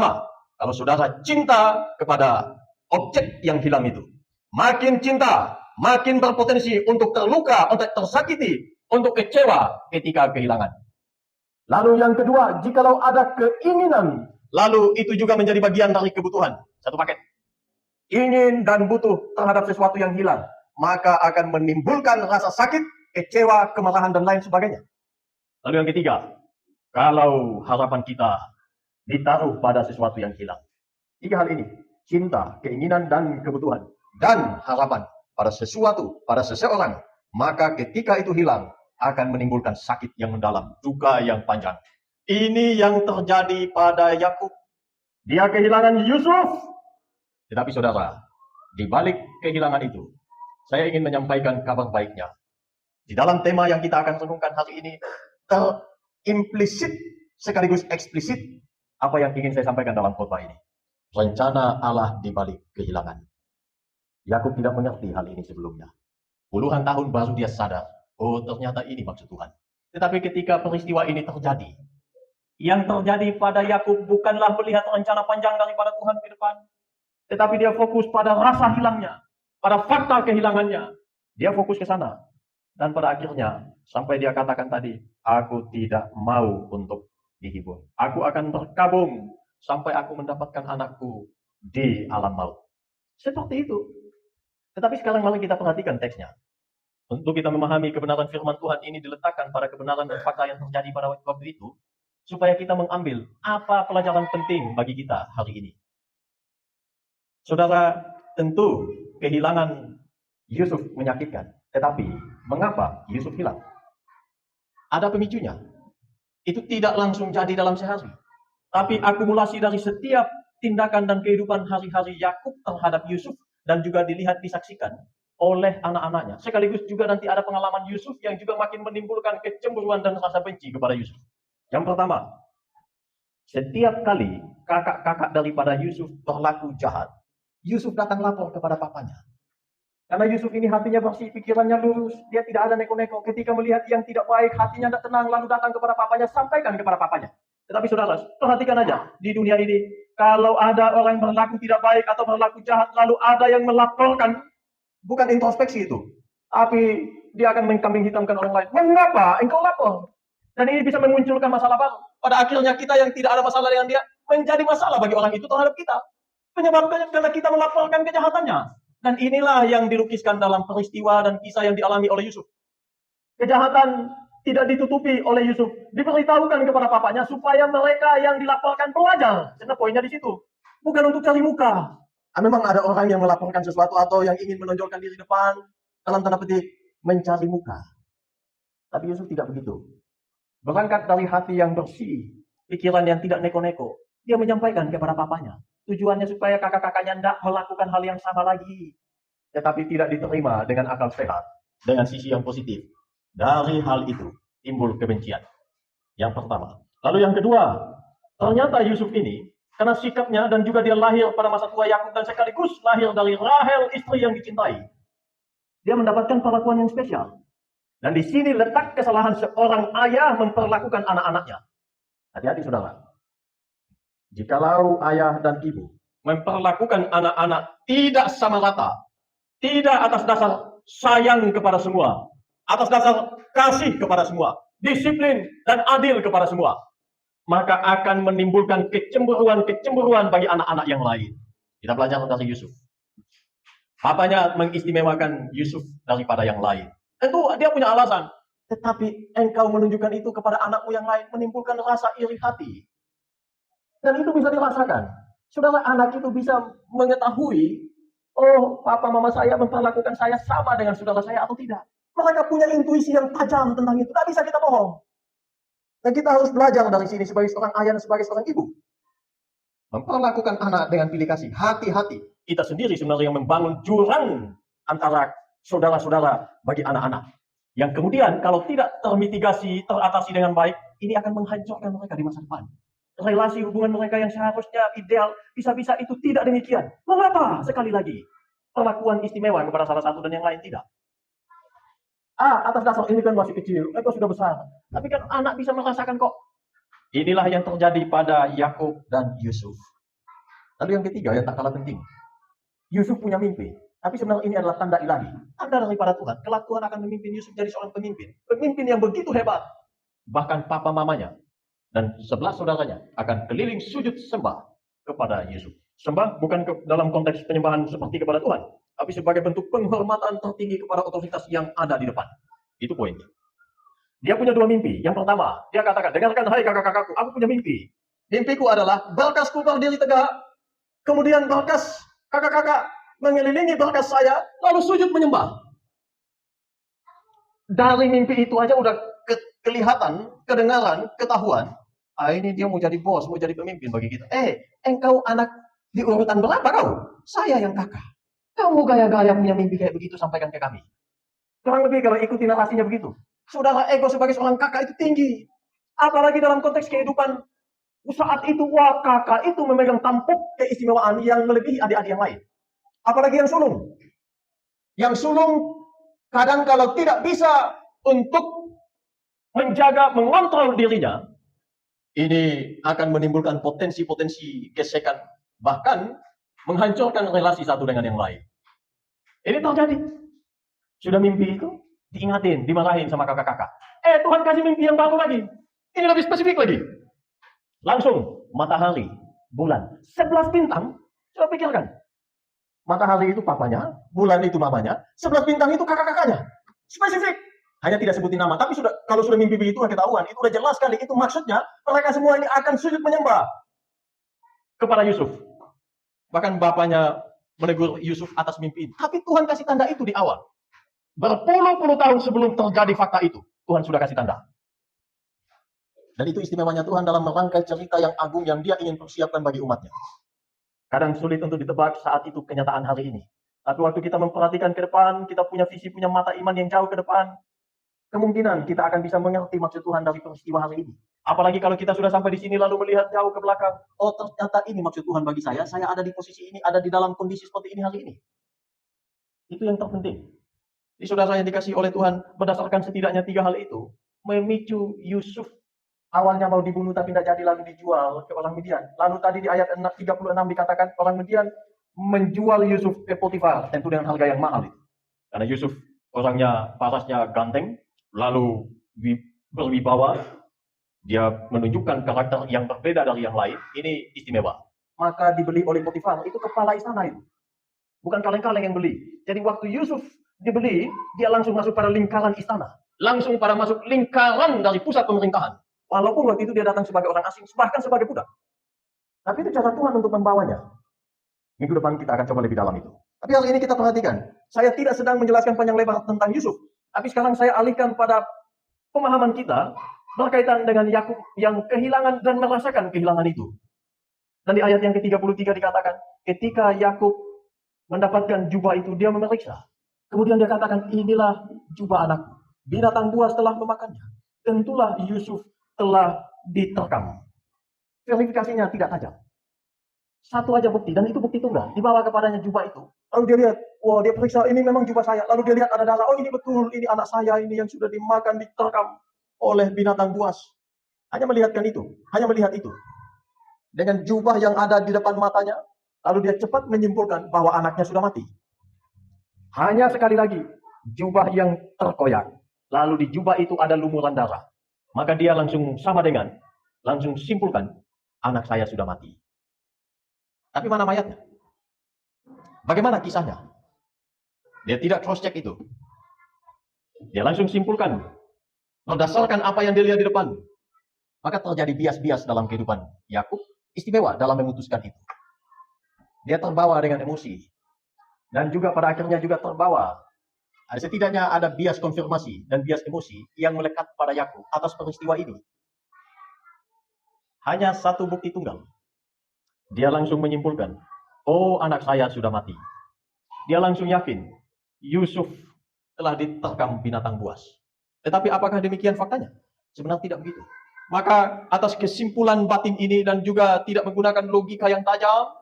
sama kalau saudara cinta kepada objek yang hilang itu. Makin cinta, makin berpotensi untuk terluka, untuk tersakiti, untuk kecewa ketika kehilangan. Lalu yang kedua, jikalau ada keinginan, lalu itu juga menjadi bagian dari kebutuhan. Satu paket. Ingin dan butuh terhadap sesuatu yang hilang, maka akan menimbulkan rasa sakit, kecewa, kemarahan, dan lain sebagainya. Lalu yang ketiga, kalau harapan kita ditaruh pada sesuatu yang hilang. Tiga hal ini, cinta, keinginan, dan kebutuhan, dan harapan pada sesuatu, pada seseorang, maka ketika itu hilang, akan menimbulkan sakit yang mendalam, duka yang panjang. Ini yang terjadi pada Yakub. Dia kehilangan Yusuf. Tetapi saudara, di balik kehilangan itu, saya ingin menyampaikan kabar baiknya. Di dalam tema yang kita akan renungkan hari ini, terimplisit sekaligus eksplisit apa yang ingin saya sampaikan dalam khotbah ini. Rencana Allah di balik kehilangan. Yakub tidak mengerti hal ini sebelumnya. Puluhan tahun baru dia sadar, oh ternyata ini maksud Tuhan. Tetapi ketika peristiwa ini terjadi, yang terjadi pada Yakub bukanlah melihat rencana panjang daripada Tuhan ke depan, tetapi dia fokus pada rasa hilangnya, pada fakta kehilangannya. Dia fokus ke sana. Dan pada akhirnya, sampai dia katakan tadi, aku tidak mau untuk dihibur. Aku akan berkabung sampai aku mendapatkan anakku di alam maut. Seperti itu. Tetapi sekarang mari kita perhatikan teksnya. Untuk kita memahami kebenaran firman Tuhan ini diletakkan pada kebenaran dan fakta yang terjadi pada waktu itu, supaya kita mengambil apa pelajaran penting bagi kita hari ini. Saudara, tentu kehilangan Yusuf menyakitkan. Tetapi, mengapa Yusuf hilang? Ada pemicunya. Itu tidak langsung jadi dalam sehari. Tapi akumulasi dari setiap tindakan dan kehidupan hari-hari Yakub terhadap Yusuf, dan juga dilihat, disaksikan oleh anak-anaknya. Sekaligus juga nanti ada pengalaman Yusuf yang juga makin menimbulkan kecemburuan dan rasa benci kepada Yusuf. Yang pertama, setiap kali kakak-kakak daripada Yusuf berlaku jahat, Yusuf datang lapor kepada papanya. Karena Yusuf ini hatinya bersih, pikirannya lurus, dia tidak ada neko-neko. Ketika melihat yang tidak baik, hatinya tidak tenang, lalu datang kepada papanya, sampaikan kepada papanya. Tetapi saudara, perhatikan aja, di dunia ini, kalau ada orang yang berlaku tidak baik atau berlaku jahat, lalu ada yang melaporkan, bukan introspeksi itu, tapi dia akan mengkambing hitamkan orang lain. Mengapa engkau lapor? Dan ini bisa memunculkan masalah baru. Pada akhirnya kita yang tidak ada masalah dengan dia, menjadi masalah bagi orang itu terhadap kita. Penyebabnya karena kita melaporkan kejahatannya. Dan inilah yang dilukiskan dalam peristiwa dan kisah yang dialami oleh Yusuf. Kejahatan tidak ditutupi oleh Yusuf. Diberitahukan kepada papanya supaya mereka yang dilaporkan belajar. Karena poinnya di situ. Bukan untuk cari muka. Memang ada orang yang melaporkan sesuatu atau yang ingin menonjolkan diri depan, dalam tanda petik, mencari muka. Tapi Yusuf tidak begitu. Berangkat dari hati yang bersih, pikiran yang tidak neko-neko, dia menyampaikan kepada papanya. Tujuannya supaya kakak-kakaknya tidak melakukan hal yang sama lagi. Tetapi tidak diterima dengan akal sehat, dengan sisi yang positif. Dari hal itu, timbul kebencian. Yang pertama. Lalu yang kedua, ternyata Yusuf ini, karena sikapnya dan juga dia lahir pada masa tua Yakub dan sekaligus lahir dari Rahel, istri yang dicintai. Dia mendapatkan perlakuan yang spesial. Dan di sini letak kesalahan seorang ayah memperlakukan anak-anaknya. Hati-hati saudara. Jikalau ayah dan ibu memperlakukan anak-anak tidak sama rata, tidak atas dasar sayang kepada semua, atas dasar kasih kepada semua, disiplin dan adil kepada semua, maka akan menimbulkan kecemburuan bagi anak-anak yang lain. Kita belajar dari Yusuf. Papanya mengistimewakan Yusuf daripada yang lain. Tentu dia punya alasan. Tetapi engkau menunjukkan itu kepada anakmu yang lain, menimbulkan rasa iri hati. Dan itu bisa dirasakan. Saudara, anak itu bisa mengetahui, oh, papa mama saya memperlakukan saya sama dengan saudara saya atau tidak. Mereka punya intuisi yang tajam tentang itu. Tidak bisa kita bohong. Dan kita harus belajar dari sini sebagai seorang ayah dan sebagai seorang ibu. Memperlakukan anak dengan pilih kasih. Hati-hati. Kita sendiri sebenarnya yang membangun jurang antara saudara-saudara bagi anak-anak. Yang kemudian kalau tidak termitigasi, teratasi dengan baik, ini akan menghancurkan mereka di masa depan. Relasi hubungan mereka yang seharusnya ideal, bisa-bisa itu tidak demikian. Mengapa? Sekali lagi, perlakuan istimewa kepada salah satu dan yang lain tidak. Atas dasar ini kan masih kecil, itu sudah besar. Tapi kan anak bisa merasakan kok. Inilah yang terjadi pada Yakub dan Yusuf. Lalu yang ketiga yang tak kalah penting. Yusuf punya mimpi. Tapi sebenarnya ini adalah tanda ilahi. Tanda daripada Tuhan. Kelak Tuhan akan memimpin Yusuf jadi seorang pemimpin. Pemimpin yang begitu hebat. Bahkan papa mamanya dan 11 saudaranya akan keliling sujud sembah kepada Yusuf. Sembah bukan dalam konteks penyembahan seperti kepada Tuhan. Tapi sebagai bentuk penghormatan tertinggi kepada otoritas yang ada di depan. Itu poinnya. Dia punya dua mimpi. Yang pertama, dia katakan, dengarkan hai kakak-kakakku, aku punya mimpi. Mimpiku adalah berkasku berdiri tegak. Kemudian berkas kakak-kakak mengelilingi berkas saya, lalu sujud menyembah. Dari mimpi itu aja udah kelihatan, kedengaran, ketahuan. Ini dia mau jadi bos, mau jadi pemimpin bagi kita. Engkau anak di urutan berapa kau? Saya yang kakak. Kamu gaya-gaya punya mimpi kayak begitu sampaikan ke kami. Kurang lebih kalau ikuti narasinya begitu. Saudara ego sebagai seorang kakak itu tinggi. Apalagi dalam konteks kehidupan saat itu, wah kakak itu memegang tampuk keistimewaan yang melebihi adik-adik yang lain. Apalagi yang sulung. Yang sulung kadang kalau tidak bisa untuk menjaga, mengontrol dirinya, ini akan menimbulkan potensi-potensi gesekan. Bahkan menghancurkan relasi satu dengan yang lain. Ini terjadi. Sudah mimpi itu, diingatin, dimarahin sama kakak-kakak. Tuhan kasih mimpi yang baru lagi. Ini lebih spesifik lagi. Langsung, matahari, bulan, 11 bintang. Coba pikirkan. Matahari itu papanya, bulan itu mamanya, 11 bintang itu kakak-kakaknya. Spesifik. Hanya tidak sebutin nama. Tapi kalau sudah mimpi itu ketahuan. Itu udah jelas sekali. Itu maksudnya, mereka semua ini akan sujud menyembah kepada Yusuf. Bahkan bapaknya menegur Yusuf atas mimpi itu. Tapi Tuhan kasih tanda itu di awal. Berpuluh-puluh tahun sebelum terjadi fakta itu, Tuhan sudah kasih tanda. Dan itu istimewanya Tuhan dalam merangkai cerita yang agung yang dia ingin persiapkan bagi umatnya. Kadang sulit untuk ditebak saat itu kenyataan hari ini. Tapi waktu kita memperhatikan ke depan, kita punya visi, punya mata iman yang jauh ke depan, kemungkinan kita akan bisa mengerti maksud Tuhan dari peristiwa hari ini. Apalagi kalau kita sudah sampai di sini lalu melihat jauh ke belakang, oh ternyata ini maksud Tuhan bagi saya ada di posisi ini, ada di dalam kondisi seperti ini hari ini. Itu yang terpenting. Di saudara yang dikasih oleh Tuhan berdasarkan setidaknya 3 hal itu memicu Yusuf awalnya mau dibunuh tapi tidak jadi lalu dijual ke orang Midian. Lalu tadi di ayat 36 dikatakan orang Midian menjual Yusuf ke Potifar tentu dengan harga yang mahal itu. Karena Yusuf orangnya parasnya ganteng, lalu berwibawa, dia menunjukkan karakter yang berbeda dari yang lain. Ini istimewa. Maka dibeli oleh Potifar, itu kepala istana itu. Bukan kaleng-kaleng yang beli. Jadi waktu Yusuf dibeli, dia langsung masuk pada lingkaran istana. Langsung pada masuk lingkaran dari pusat pemerintahan. Walaupun waktu itu dia datang sebagai orang asing, bahkan sebagai budak. Tapi itu cara Tuhan untuk membawanya. Minggu depan kita akan coba lebih dalam itu. Tapi hari ini kita perhatikan, saya tidak sedang menjelaskan panjang lebar tentang Yusuf. Tapi sekarang saya alihkan pada pemahaman kita berkaitan dengan Yakub yang kehilangan dan merasakan kehilangan itu. Dan di ayat yang ke-33 dikatakan, ketika Yakub mendapatkan jubah itu, dia memeriksa. Kemudian dia katakan, inilah jubah anakku. Binatang buas telah memakannya. Tentulah Yusuf telah diterkam. Verifikasinya tidak tajam. Satu aja bukti, dan itu bukti tunggal. Dibawa kepadanya jubah itu. Lalu dia lihat, wah dia periksa, ini memang jubah saya. Lalu dia lihat ada darah, oh ini betul, ini anak saya, ini yang sudah dimakan, diterkam oleh binatang buas. Hanya melihatkan itu, hanya melihat itu. Dengan jubah yang ada di depan matanya, lalu dia cepat menyimpulkan bahwa anaknya sudah mati. Hanya sekali lagi, jubah yang terkoyak. Lalu di jubah itu ada lumuran darah. Maka dia langsung sama dengan, langsung simpulkan, anak saya sudah mati. Tapi mana mayatnya? Bagaimana kisahnya? Dia tidak cross check itu. Dia langsung simpulkan, berdasarkan apa yang dia lihat di depan. Maka terjadi bias-bias dalam kehidupan Yakub, istimewa dalam memutuskan itu. Dia terbawa dengan emosi. Dan juga pada akhirnya juga terbawa. Setidaknya ada bias konfirmasi dan bias emosi yang melekat pada Yakub atas peristiwa ini. Hanya satu bukti tunggal. Dia langsung menyimpulkan, oh anak saya sudah mati. Dia langsung yakin, Yusuf telah diterkam binatang buas. Tetapi apakah demikian faktanya? Sebenarnya tidak begitu. Maka atas kesimpulan batin ini dan juga tidak menggunakan logika yang tajam,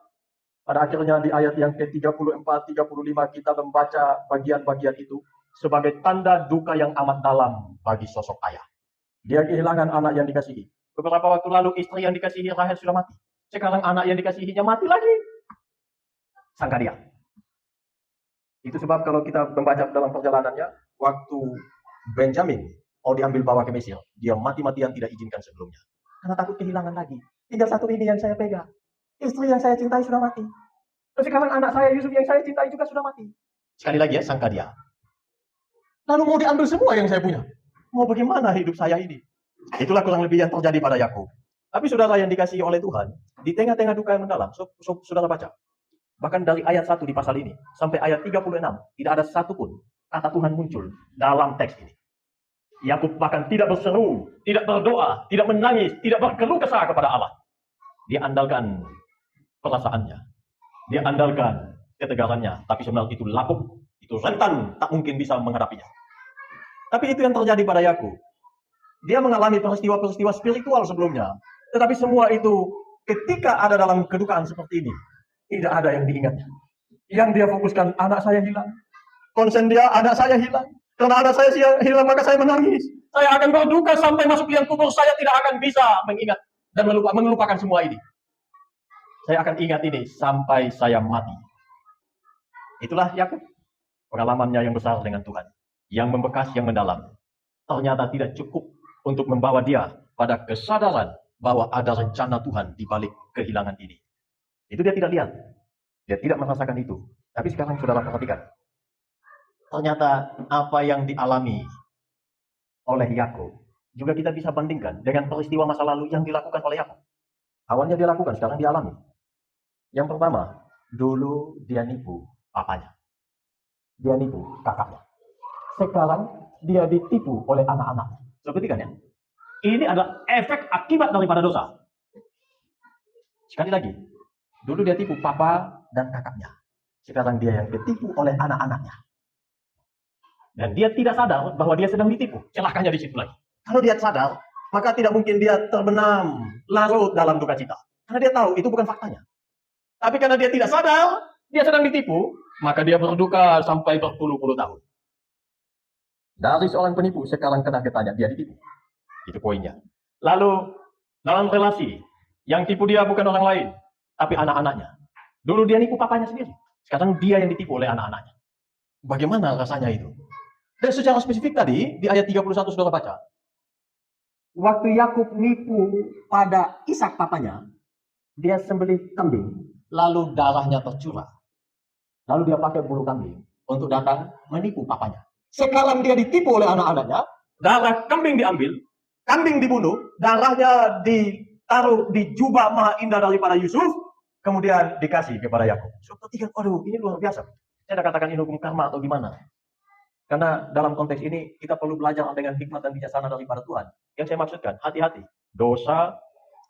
pada akhirnya di ayat yang ke-34-35 kita membaca bagian-bagian itu sebagai tanda duka yang amat dalam bagi sosok ayah. Dia kehilangan anak yang dikasihi. Beberapa waktu lalu istri yang dikasihi Rahel sudah mati. Sekarang anak yang dikasihinya mati lagi. Sangka dia. Itu sebab kalau kita membaca dalam perjalanannya, waktu Benjamin mau diambil bawa ke Mesir, dia mati-matian tidak izinkan sebelumnya. Karena takut kehilangan lagi. Tinggal satu ini yang saya pegang. Istri yang saya cintai sudah mati. Dan sekarang anak saya Yusuf yang saya cintai juga sudah mati. Sekali lagi ya, sangka dia. Lalu mau diambil semua yang saya punya. Mau bagaimana hidup saya ini? Itulah kurang lebih yang terjadi pada Yakub. Tapi saudara yang dikasihi oleh Tuhan, di tengah-tengah duka yang mendalam, saudara baca. Bahkan dari ayat 1 di pasal ini, sampai ayat 36, tidak ada satupun kata Tuhan muncul dalam teks ini. Yakub bahkan tidak berseru, tidak berdoa, tidak menangis, tidak berkeluh kesah kepada Allah. Dia andalkan perasaannya. Dia andalkan ketegarannya. Tapi sebenarnya itu lapuk, itu rentan, tak mungkin bisa menghadapinya. Tapi itu yang terjadi pada Yakub. Dia mengalami peristiwa-peristiwa spiritual sebelumnya. Tetapi semua itu ketika ada dalam kedukaan seperti ini, tidak ada yang diingatnya. Yang dia fokuskan, anak saya hilang. Konsen dia, anak saya hilang. Karena anak saya hilang, maka saya menangis. Saya akan berduka sampai masuk liang kubur. Saya tidak akan bisa mengingat dan melupakan semua ini. Saya akan ingat ini sampai saya mati. Itulah Yakub. Pengalamannya yang besar dengan Tuhan. Yang membekas, yang mendalam. Ternyata tidak cukup untuk membawa dia pada kesadaran bahwa ada rencana Tuhan di balik kehilangan ini. Itu dia tidak lihat. Dia tidak merasakan itu. Tapi sekarang saudara perhatikan. Ternyata apa yang dialami oleh Yakub juga kita bisa bandingkan dengan peristiwa masa lalu yang dilakukan oleh Yakub. Awalnya dia lakukan, sekarang dia alami. Yang pertama, dulu dia nipu papanya. Dia nipu kakaknya. Sekarang dia ditipu oleh anak-anaknya. Seperti kan ya? Ini adalah efek akibat daripada dosa. Sekali lagi, dulu dia tipu papa dan kakaknya. Sekarang dia yang ditipu oleh anak-anaknya. Dan dia tidak sadar bahwa dia sedang ditipu. Celakanya di situ lagi. Kalau dia sadar, maka tidak mungkin dia terbenam, larut dalam duka cita. Karena dia tahu itu bukan faktanya. Tapi karena dia tidak sadar, dia sedang ditipu, maka dia berduka sampai berpuluh-puluh tahun. Dari seorang penipu, sekarang kena getahnya, dia ditipu. Itu poinnya. Lalu, dalam relasi, yang tipu dia bukan orang lain, tapi anak-anaknya. Dulu dia nipu papanya sendiri. Sekarang dia yang ditipu oleh anak-anaknya. Bagaimana rasanya itu? Dan secara spesifik tadi, di ayat 31 saudara baca. Waktu Yakub nipu pada Ishak papanya, dia sembelih kambing, lalu darahnya tercurah. Lalu dia pakai bulu kambing untuk datang menipu papanya. Sekarang dia ditipu oleh anak-anaknya, darah kambing diambil, kambing dibunuh, darahnya ditaruh di jubah maha indah daripada Yusuf, kemudian dikasih kepada Yakub. Seperti aduh, ini luar biasa. Saya tidak katakan ini hukum karma atau gimana. Karena dalam konteks ini kita perlu belajar dengan hikmat dan bijaksana daripada Tuhan. Yang saya maksudkan, hati-hati. Dosa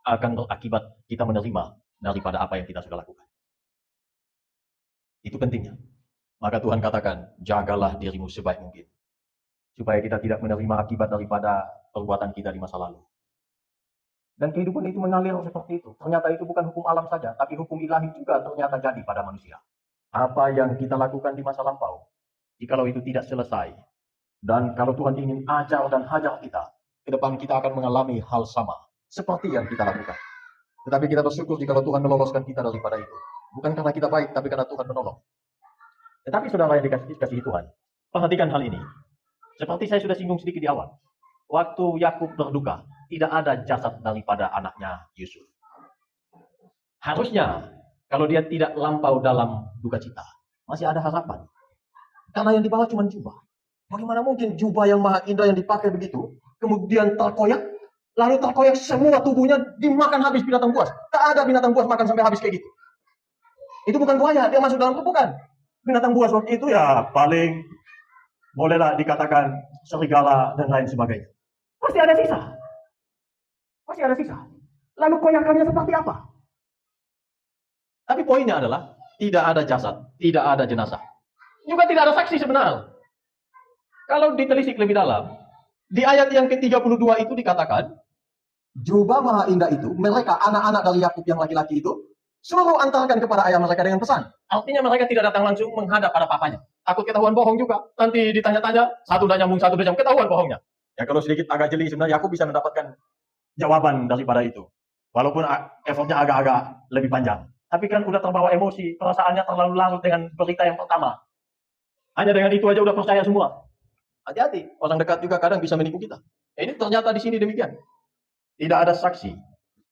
akan berakibat kita menerima daripada apa yang kita sudah lakukan. Itu pentingnya. Maka Tuhan katakan, jagalah dirimu sebaik mungkin. Supaya kita tidak menerima akibat daripada perbuatan kita di masa lalu. Dan kehidupan itu mengalir seperti itu. Ternyata itu bukan hukum alam saja, tapi hukum ilahi juga ternyata jadi pada manusia. Apa yang kita lakukan di masa lampau, jikalau itu tidak selesai, dan kalau Tuhan ingin ajar dan hajar kita, ke depan kita akan mengalami hal sama, seperti yang kita lakukan. Tetapi kita bersyukur jika Tuhan meloloskan kita daripada itu. Bukan karena kita baik, tapi karena Tuhan menolong. Tetapi saudara yang dikasihi Tuhan, perhatikan hal ini. Seperti saya sudah singgung sedikit di awal. Waktu Yakub berduka, tidak ada jasad daripada anaknya Yusuf. Harusnya, kalau dia tidak lampau dalam duka cita, masih ada harapan. Karena yang dibawa cuma jubah. Bagaimana mungkin jubah yang maha indah yang dipakai begitu, kemudian terkoyak, lalu terkoyak semua tubuhnya dimakan habis binatang buas. Tak ada binatang buas makan sampai habis kayak gitu. Itu bukan buaya, dia masuk dalam bukan. Binatang buas waktu itu ya paling bolehlah dikatakan serigala dan lain sebagainya. Pasti ada sisa. Pasti ada sisa. Lalu koyakannya seperti apa? Tapi poinnya adalah tidak ada jasad, tidak ada jenazah. Juga tidak ada saksi sebenarnya. Kalau ditelisik lebih dalam, di ayat yang ke-32 itu dikatakan, jubah maha indah itu, mereka anak-anak dari Yakub yang laki-laki itu, suruh antarkan kepada ayah mereka dengan pesan. Artinya mereka tidak datang langsung menghadap pada papanya. Takut ketahuan bohong juga. Nanti ditanya-tanya, satu udah nyambung, satu udah nyambung, ketahuan bohongnya. Ya kalau sedikit agak jeli sebenarnya Yakub bisa mendapatkan jawaban daripada itu. Walaupun effortnya agak-agak lebih panjang. Tapi kan udah terbawa emosi, perasaannya terlalu larut dengan berita yang pertama. Hanya dengan itu aja udah percaya semua. Hati-hati, orang dekat juga kadang bisa menipu kita. Ini ternyata di sini demikian. Tidak ada saksi.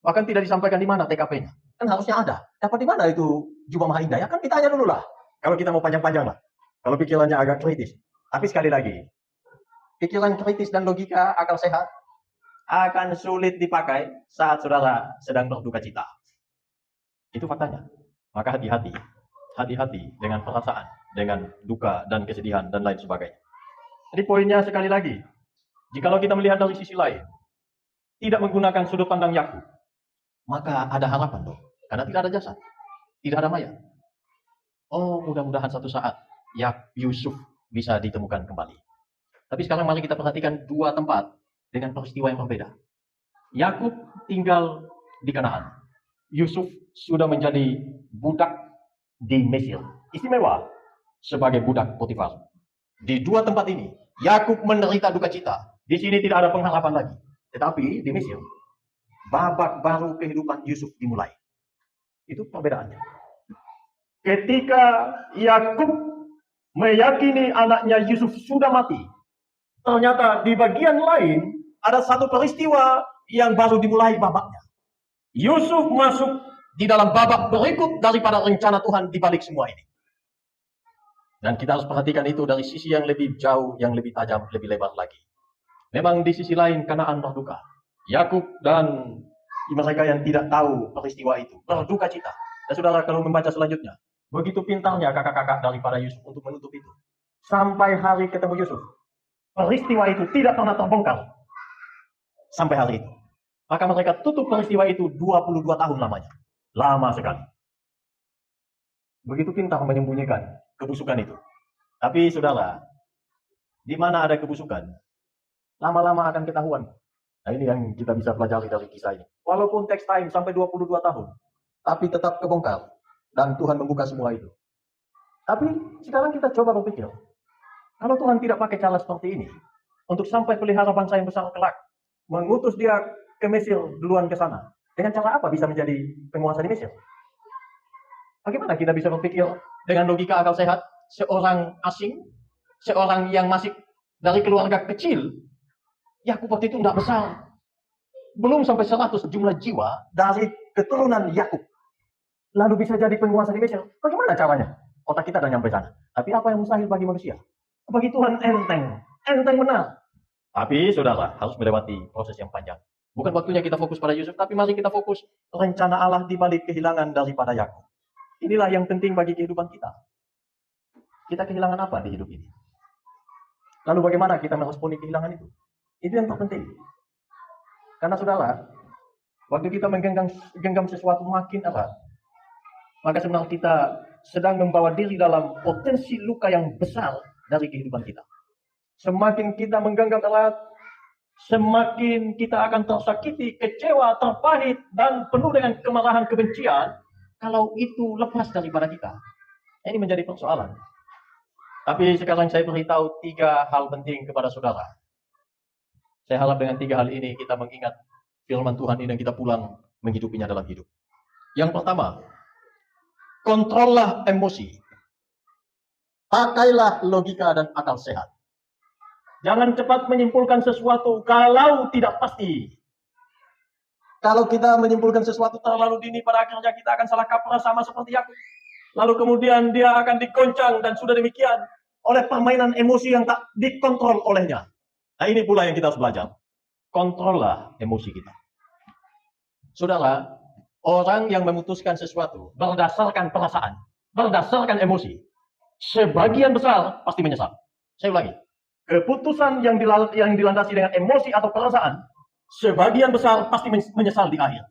Bahkan tidak disampaikan di mana TKP-nya. Kan harusnya ada. Dapat di mana itu jubah mahal indah? Ya kan kita tanya dulu lah. Kalau kita mau panjang-panjang lah. Kalau pikirannya agak kritis. Tapi sekali lagi, pikiran kritis dan logika akal sehat akan sulit dipakai saat saudara sedang berduka cita. Itu faktanya. Maka hati-hati. Hati-hati dengan perasaan, dengan duka dan kesedihan dan lain sebagainya. Jadi poinnya sekali lagi, jikalau kita melihat dari sisi lain, tidak menggunakan sudut pandang Yakub, maka ada harapan dong. Karena tidak ada jasad, tidak ada mayat. Oh, mudah-mudahan satu saat Yusuf bisa ditemukan kembali. Tapi sekarang mari kita perhatikan dua tempat dengan peristiwa yang berbeda. Yakub tinggal di Kanaan. Yusuf sudah menjadi budak di Mesir. Istimewa sebagai budak Potifar. Di dua tempat ini, Yakub menderita duka cita. Di sini tidak ada pengharapan lagi. Tetapi di Mesir, babak baru kehidupan Yusuf dimulai. Itu perbedaannya. Ketika Yakub meyakini anaknya Yusuf sudah mati, ternyata di bagian lain ada satu peristiwa yang baru dimulai babaknya. Yusuf masuk di dalam babak berikut daripada rencana Tuhan di balik semua ini. Dan kita harus perhatikan itu dari sisi yang lebih jauh, yang lebih tajam, lebih lebar lagi. Memang di sisi lain Kanaan berduka. Yakub dan mereka yang tidak tahu peristiwa itu berduka cita. Dan saudara kalau membaca selanjutnya, begitu pintarnya kakak-kakak daripada Yusuf untuk menutup itu. Sampai hari ketemu Yusuf, peristiwa itu tidak pernah terbongkar. Sampai hari itu. Maka mereka tutup peristiwa itu 22 tahun lamanya. Lama sekali. Begitu pintar menyembunyikan kebusukan itu. Tapi saudara, di mana ada kebusukan, lama-lama akan ketahuan. Nah ini yang kita bisa pelajari dari kisah ini. Walaupun text time sampai 22 tahun, tapi tetap kebongkar. Dan Tuhan membuka semua itu. Tapi sekarang kita coba berpikir, kalau Tuhan tidak pakai cara seperti ini, untuk sampai pelihara bangsa yang besar kelak, mengutus dia ke Mesir duluan ke sana, dengan cara apa bisa menjadi penguasa di Mesir? Bagaimana kita bisa berpikir dengan logika akal sehat, seorang asing, seorang yang masih dari keluarga kecil, Yakub waktu itu tidak besar, belum sampai 100 jumlah jiwa dari keturunan Yakub, lalu bisa jadi penguasa di Mesir. Bagaimana caranya? Otak kita tidak nyampe sana. Tapi apa yang mustahil bagi manusia? Bagi Tuhan enteng benar. Tapi saudara harus melewati proses yang panjang. Bukan waktunya kita fokus pada Yusuf, tapi mari kita fokus rencana Allah di balik kehilangan daripada Yakub. Inilah yang penting bagi kehidupan kita. Kita kehilangan apa di hidup ini? Lalu bagaimana kita meresponi kehilangan itu? Itu yang terpenting. Karena saudara, waktu kita menggenggam sesuatu makin erat, maka sebenarnya kita sedang membawa diri dalam potensi luka yang besar dari kehidupan kita. Semakin kita menggenggam erat, semakin kita akan tersakiti, kecewa, terpahit, dan penuh dengan kemarahan, kebencian, kalau itu lepas daripada kita. Ini menjadi persoalan. Tapi sekarang saya beritahu 3 hal penting kepada saudara. Saya harap dengan 3 hal ini kita mengingat firman Tuhan ini dan kita pulang menghidupinya dalam hidup. Yang pertama, kontrollah emosi. Pakailah logika dan akal sehat. Jangan cepat menyimpulkan sesuatu kalau tidak pasti. Kalau kita menyimpulkan sesuatu terlalu dini, pada akhirnya kita akan salah kaprah sama seperti Yakub. Lalu kemudian dia akan digoncang dan sudah demikian oleh permainan emosi yang tak dikontrol olehnya. Nah ini pula yang kita harus belajar. Kontrollah emosi kita. Saudara, orang yang memutuskan sesuatu berdasarkan perasaan, berdasarkan emosi, sebagian besar pasti menyesal. Saya ulangi. Keputusan yang dilandasi dengan emosi atau perasaan, sebagian besar pasti menyesal di akhir.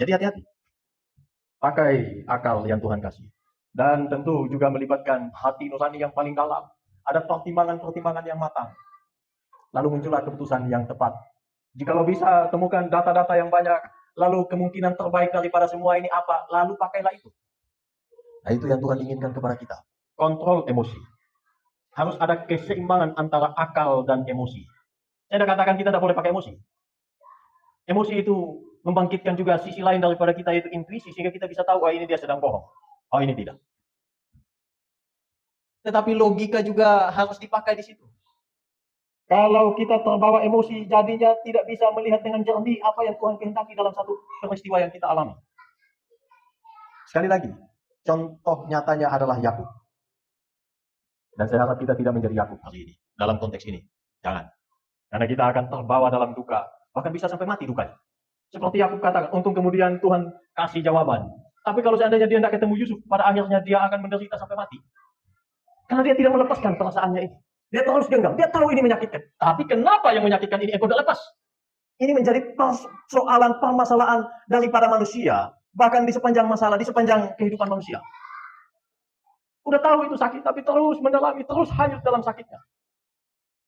Jadi hati-hati. Pakai akal yang Tuhan kasih. Dan tentu juga melibatkan hati nurani yang paling dalam. Ada pertimbangan-pertimbangan yang matang. Lalu muncullah keputusan yang tepat. Jikalau bisa temukan data-data yang banyak, lalu kemungkinan terbaik daripada semua ini apa, lalu pakailah itu. Nah itu yang Tuhan inginkan kepada kita. Kontrol emosi. Harus ada keseimbangan antara akal dan emosi. Saya sudah katakan kita tidak boleh pakai emosi. Emosi itu membangkitkan juga sisi lain daripada kita, yaitu intuisi, sehingga kita bisa tahu, ini dia sedang bohong, ini tidak. Tetapi logika juga harus dipakai di situ. Kalau kita terbawa emosi, jadinya tidak bisa melihat dengan jernih apa yang Tuhan kehendaki dalam satu peristiwa yang kita alami. Sekali lagi, contoh nyatanya adalah Yakub. Dan saya harap kita tidak menjadi Yakub hari ini, dalam konteks ini. Jangan. Karena kita akan terbawa dalam duka, bahkan bisa sampai mati dukanya. Seperti Yakub katakan, untung kemudian Tuhan kasih jawaban. Tapi kalau seandainya dia tidak ketemu Yusuf, pada akhirnya dia akan menderita sampai mati. Karena dia tidak melepaskan perasaannya ini. Dia terus genggam, dia tahu ini menyakitkan. Tapi kenapa yang menyakitkan ini engkau tidak lepas? Ini menjadi persoalan, permasalahan daripada manusia. Bahkan di sepanjang masalah, di sepanjang kehidupan manusia. Udah tahu itu sakit, tapi terus mendalami, terus hanyut dalam sakitnya.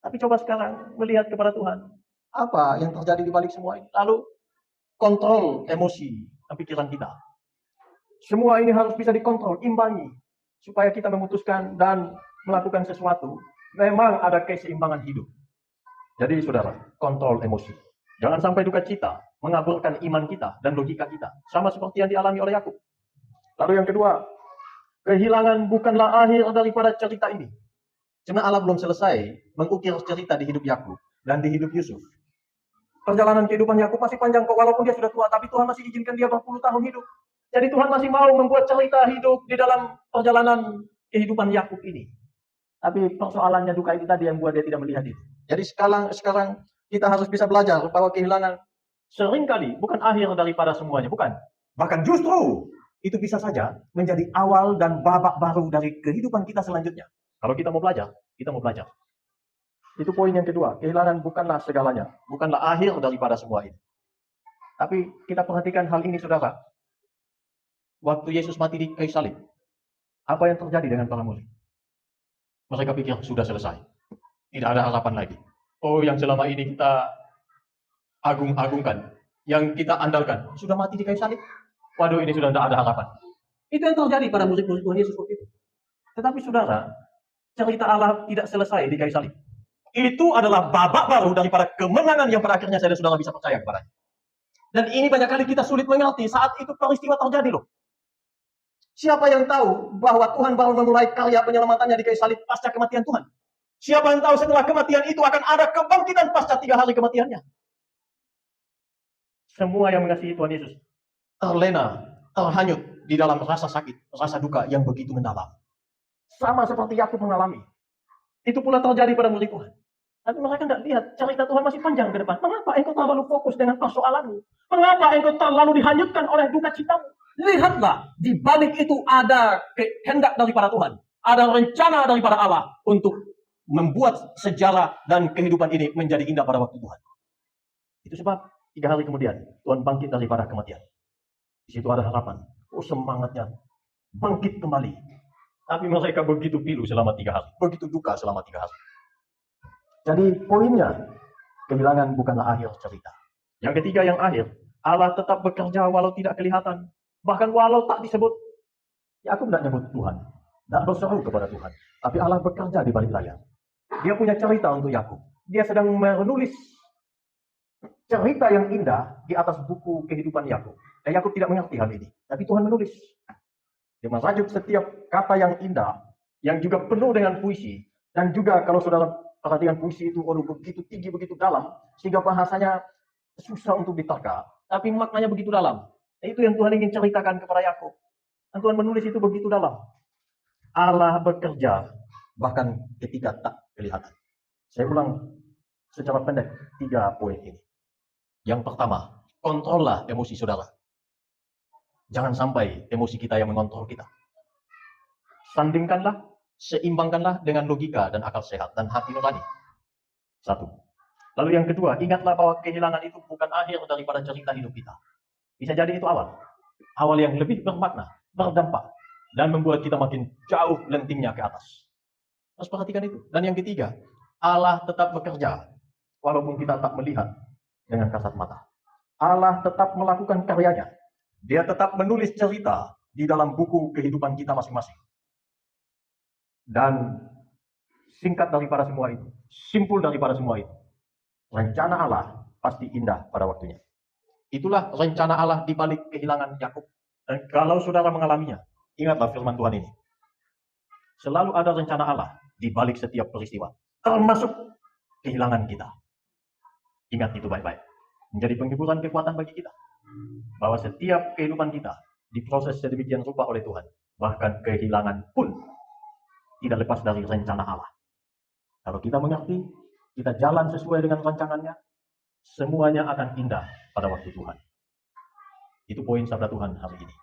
Tapi coba sekarang melihat kepada Tuhan. Apa yang terjadi di balik semua ini? Lalu kontrol emosi dan pikiran kita. Semua ini harus bisa dikontrol, imbangi. Supaya kita memutuskan dan melakukan sesuatu. Memang ada keseimbangan hidup. Jadi saudara, kontrol emosi. Jangan sampai duka cita mengaburkan iman kita dan logika kita. Sama seperti yang dialami oleh Yakub. Lalu yang kedua, kehilangan bukanlah akhir daripada cerita ini. Karena Allah belum selesai mengukir cerita di hidup Yakub dan di hidup Yusuf. Perjalanan kehidupan Yakub masih panjang kok, walaupun dia sudah tua, tapi Tuhan masih izinkan dia berpuluh tahun hidup. Jadi Tuhan masih mau membuat cerita hidup di dalam perjalanan kehidupan Yakub ini. Tapi persoalannya duka itu tadi yang buat dia tidak melihat itu. Jadi sekarang kita harus bisa belajar bahwa kehilangan seringkali bukan akhir daripada semuanya, bukan. Bahkan justru itu bisa saja menjadi awal dan babak baru dari kehidupan kita selanjutnya. Kalau kita mau belajar, kita mau belajar. Itu poin yang kedua, kehilangan bukanlah segalanya, bukanlah akhir daripada semua ini. Tapi kita perhatikan hal ini, saudara. Waktu Yesus mati di kayu salib, apa yang terjadi dengan para murid? Mereka pikir sudah selesai. Tidak ada harapan lagi. Oh, yang selama ini kita agung-agungkan, yang kita andalkan, sudah mati di kayu salib. Waduh, ini sudah tidak ada harapan. Itu yang terjadi pada murid-murid Tuhan Yesus waktu itu. Tetapi saudara, cerita Allah tidak selesai di kayu salib. Itu adalah babak baru daripada kemenangan yang pada akhirnya saya dan saudara bisa percaya kepadanya. Dan ini banyak kali kita sulit mengerti saat itu peristiwa terjadi loh. Siapa yang tahu bahwa Tuhan baru memulai karya penyelamatannya di kayu salib pasca kematian Tuhan? Siapa yang tahu setelah kematian itu akan ada kebangkitan pasca 3 hari kematiannya? Semua yang mengasihi Tuhan Yesus terlena, terhanyut di dalam rasa sakit, rasa duka yang begitu mendalam. Sama seperti Yakub mengalami. Itu pula terjadi pada murid Tuhan. Tapi mereka tidak lihat, cerita Tuhan masih panjang ke depan. Mengapa engkau terlalu fokus dengan persoalanmu? Mengapa engkau terlalu dihanyutkan oleh duka citamu? Lihatlah, di balik itu ada kehendak daripada Tuhan. Ada rencana daripada Allah untuk membuat sejarah dan kehidupan ini menjadi indah pada waktu Tuhan. Itu sebab 3 hari kemudian Tuhan bangkit daripada kematian. Di situ ada harapan. Oh, semangatnya bangkit kembali. Tapi mereka begitu pilu selama 3 hari. Begitu duka selama 3 hari. Jadi poinnya, kehilangan bukanlah akhir cerita. Yang ketiga, yang akhir, Allah tetap bekerja walau tidak kelihatan. Bahkan walau tak disebut. Yakub tidak nyebut Tuhan. Tidak berseru kepada Tuhan. Tapi Allah bekerja di balik layar. Dia punya cerita untuk Yakub. Dia sedang menulis cerita yang indah di atas buku kehidupan Yakub. Dan Yakub tidak mengerti hal ini. Tapi Tuhan menulis. Dia merajuk setiap kata yang indah, yang juga penuh dengan puisi. Dan juga kalau saudara perhatikan puisi itu begitu tinggi, begitu dalam, sehingga bahasanya susah untuk diterka. Tapi maknanya begitu dalam. Itu yang Tuhan ingin ceritakan kepada Yakub. Dan Tuhan menulis itu begitu dalam. Allah bekerja bahkan ketika tak kelihatan. Saya ulang secara pendek 3 poin ini. Yang pertama, kontrollah emosi saudara. Jangan sampai emosi kita yang mengontrol kita. Sandingkanlah, seimbangkanlah dengan logika dan akal sehat dan hati nurani. 1. Lalu yang kedua, ingatlah bahwa kehilangan itu bukan akhir daripada cerita hidup kita. Bisa jadi itu awal. Awal yang lebih bermakna, berdampak, dan membuat kita makin jauh lentingnya ke atas. Harus perhatikan itu. Dan yang ketiga, Allah tetap bekerja, walaupun kita tak melihat dengan kasat mata. Allah tetap melakukan karyanya. Dia tetap menulis cerita di dalam buku kehidupan kita masing-masing. Dan singkat daripada semua itu, simpul daripada semua itu, rencana Allah pasti indah pada waktunya. Itulah rencana Allah di balik kehilangan Yakub. Dan kalau saudara mengalaminya, ingatlah firman Tuhan ini. Selalu ada rencana Allah di balik setiap peristiwa, termasuk kehilangan kita. Ingat itu baik-baik. Menjadi penghiburan kekuatan bagi kita. Bahwa setiap kehidupan kita diproses sedemikian rupa oleh Tuhan. Bahkan kehilangan pun tidak lepas dari rencana Allah. Kalau kita mengerti, kita jalan sesuai dengan rancangannya, semuanya akan indah pada waktu Tuhan. Itu poin sabda Tuhan hari ini.